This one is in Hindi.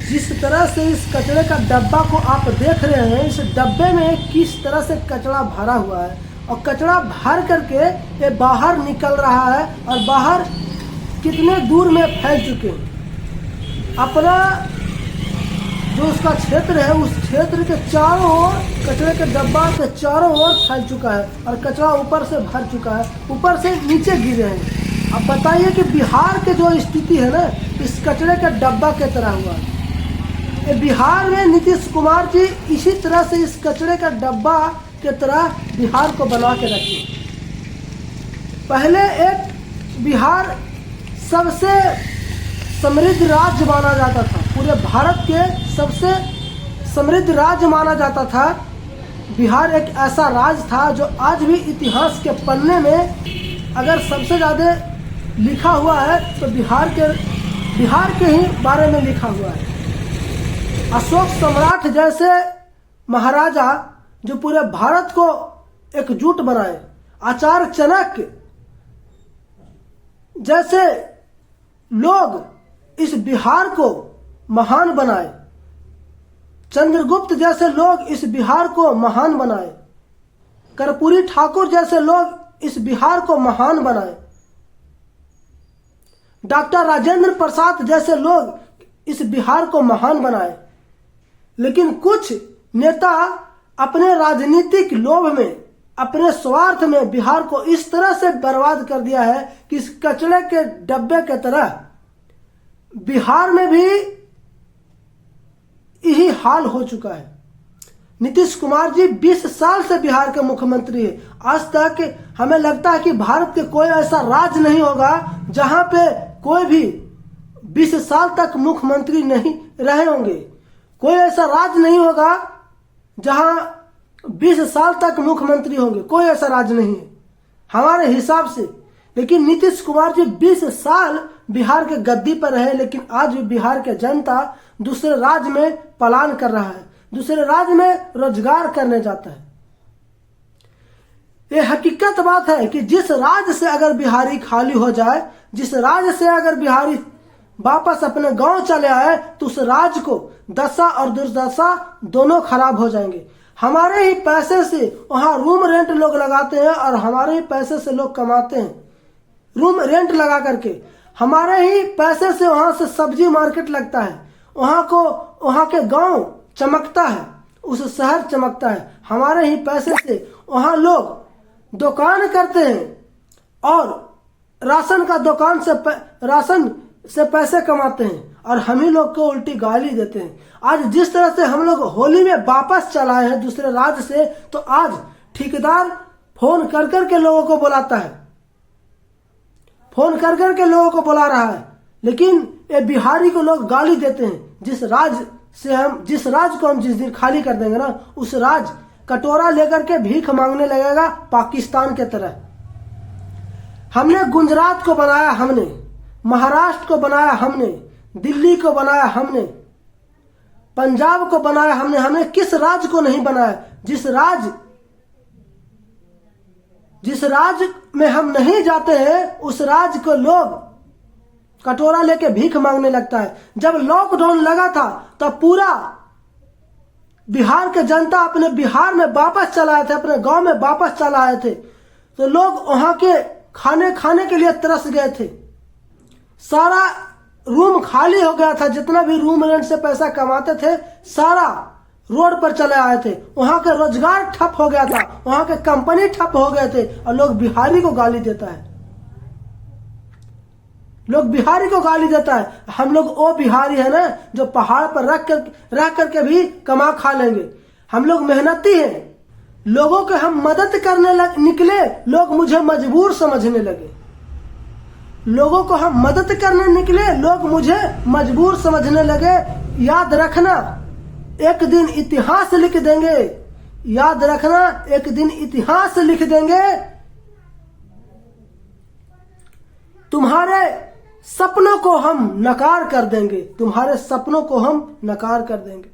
जिस तरह से इस कचरे का डब्बा को आप देख रहे हैं, इस डब्बे में किस तरह से कचरा भरा हुआ है और कचरा भर करके ये बाहर निकल रहा है और बाहर कितने दूर में फैल चुके हैं। अपना जो उसका क्षेत्र है, उस क्षेत्र के चारों ओर कचरे के डब्बा के चारों ओर फैल चुका है और कचरा ऊपर से भर चुका है, ऊपर से नीचे गिरे हैं। अब बताइए कि बिहार के जो स्थिति है ना, इस कचरे के डब्बा के तरह हुआ है। बिहार में नीतीश कुमार जी इसी तरह से इस कचरे का डब्बा के तरह बिहार को बना के रखे। पहले एक बिहार सबसे समृद्ध राज्य माना जाता था, पूरे भारत के सबसे समृद्ध राज्य माना जाता था। बिहार एक ऐसा राज्य था जो आज भी इतिहास के पन्ने में अगर सबसे ज़्यादा लिखा हुआ है तो बिहार के ही बारे में लिखा हुआ है। अशोक सम्राट जैसे महाराजा जो पूरे भारत को एकजुट बनाए, आचार्य चाणक्य जैसे लोग इस बिहार को महान बनाए, चंद्रगुप्त जैसे लोग इस बिहार को महान बनाए, कर्पूरी ठाकुर जैसे लोग इस बिहार को महान बनाए, डॉक्टर राजेंद्र प्रसाद जैसे लोग इस बिहार को महान बनाए। लेकिन कुछ नेता अपने राजनीतिक लोभ में, अपने स्वार्थ में बिहार को इस तरह से बर्बाद कर दिया है कि इस कचरे के डब्बे के तरह बिहार में भी यही हाल हो चुका है। नीतीश कुमार जी 20 साल से बिहार के मुख्यमंत्री है। आज तक हमें लगता है कि भारत के कोई ऐसा राज्य नहीं होगा जहां पे कोई भी 20 साल तक मुख्यमंत्री नहीं रहे होंगे। कोई ऐसा राज्य नहीं होगा जहां 20 साल तक मुख्यमंत्री होंगे, कोई ऐसा राज्य नहीं है हमारे हिसाब से। लेकिन नीतीश कुमार जी 20 साल बिहार के गद्दी पर रहे, लेकिन आज भी बिहार के जनता दूसरे राज्य में पलायन कर रहा है, दूसरे राज्य में रोजगार करने जाता है। ये हकीकत बात है कि जिस राज्य से अगर बिहारी खाली हो जाए, जिस राज्य से अगर बिहारी वापस अपने गांव चले आए, तो उस राज्य को दशा और दुर्दशा दोनों खराब हो जाएंगे। हमारे ही पैसे से वहां रूम रेंट लोग लगाते हैं और हमारे ही पैसे से लोग कमाते हैं। रूम रेंट लगा करके हमारे ही पैसे से वहां से सब्जी मार्केट लगता है, वहां के गांव चमकता है, उस शहर चमकता है। हमारे ही पैसे से वहां लोग दुकान करते हैं और राशन का दुकान से राशन से पैसे कमाते हैं और हम ही लोग को उल्टी गाली देते हैं। आज जिस तरह से हम लोग होली में वापस चलाए हैं दूसरे राज्य से, तो आज ठेकेदार फोन कर करके लोगों को बुलाता है, फोन कर करके लोगों को बुला रहा है। लेकिन ये बिहारी को लोग गाली देते हैं। जिस राज्य को हम जिस दिन खाली कर देंगे ना, उस राज्य कटोरा लेकर के भीख मांगने लगेगा पाकिस्तान के तरह। हमने गुजरात को बनाया, हमने महाराष्ट्र को बनाया, हमने दिल्ली को बनाया, हमने पंजाब को बनाया, हमने किस राज्य को नहीं बनाया? जिस राज्य में हम नहीं जाते हैं उस राज्य को लोग कटोरा लेके भीख मांगने लगता है। जब लॉकडाउन लगा था तब पूरा बिहार के जनता अपने बिहार में वापस चला आए थे, अपने गांव में वापस चला आए थे, तो लोग वहां के खाने के लिए तरस गए थे। सारा रूम खाली हो गया था, जितना भी रूम रेंट से पैसा कमाते थे सारा रोड पर चले आए थे। वहां के रोजगार ठप हो गया था, वहां के कंपनी ठप हो गए थे और लोग बिहारी को गाली देता है, लोग बिहारी को गाली देता है। हम लोग वो बिहारी है ना जो पहाड़ पर रह करके भी कमा खा लेंगे। हम लोग मेहनती हैं, लोगों के हम मदद करने निकले, लोग मुझे मजबूर समझने लगे। लोगों को हम मदद करने निकले, लोग मुझे मजबूर समझने लगे। याद रखना एक दिन इतिहास लिख देंगे, याद रखना एक दिन इतिहास लिख देंगे। तुम्हारे सपनों को हम नकार कर देंगे, तुम्हारे सपनों को हम नकार कर देंगे।